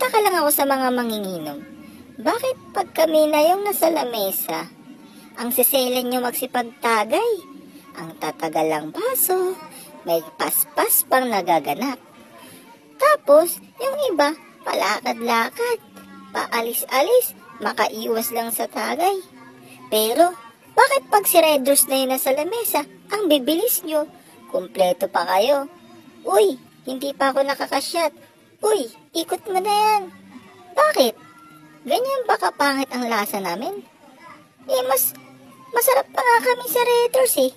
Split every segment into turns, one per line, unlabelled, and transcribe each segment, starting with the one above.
Nagtataka lang ako sa mga manginginom. Bakit pag kami na yung nasa lamesa, ang siselan nyo magsipagtagay? Ang tatagal ang baso, may paspas pang nagaganap. Tapos, yung iba, palakad-lakad, paalis-alis, makaiwas lang sa tagay. Pero, bakit pag si Redros na yun nasa lamesa, ang bibilis nyo? Kumpleto pa kayo. Uy, hindi pa ako nakakasyat. Uy, ikot mo na yan. Bakit? Ganyan ba kapangit ang lasa namin? Masarap pa nga kami sa Red Doors eh.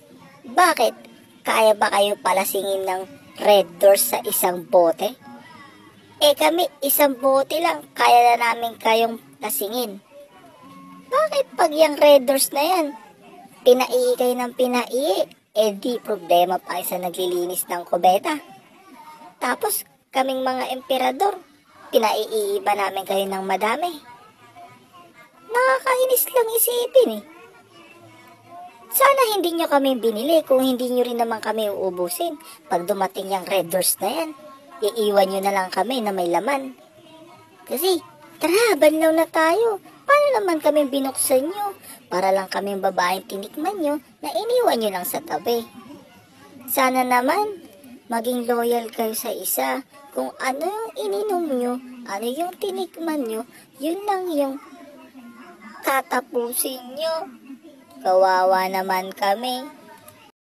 Bakit? Kaya ba kayo palasingin ng Red Doors sa isang bote? Kami isang bote lang, kaya na namin kayong lasingin. Bakit pag yung Red Doors na yan, pinaihi kayo ng pinaihi, di problema pa sa naglilinis ng kubeta. Tapos, kaming mga emperador, pinaiiba namin kayo ng madami. Nakakainis lang isipin eh. Sana hindi nyo kami binili kung hindi nyo rin naman kami uubusin. Pag dumating yung Red Doors na yan, iiwan nyo na lang kami na may laman. Kasi, tara, banlaw na tayo. Paano naman kami binuksan nyo? Para lang kami babaeng tinikman nyo na iniwan nyo lang sa tabi. Sana naman, maging loyal kayo sa isa. Kung ano yung ininom nyo, ano yung tinikman nyo, yun lang yung tatapusin nyo. Kawawa naman kami.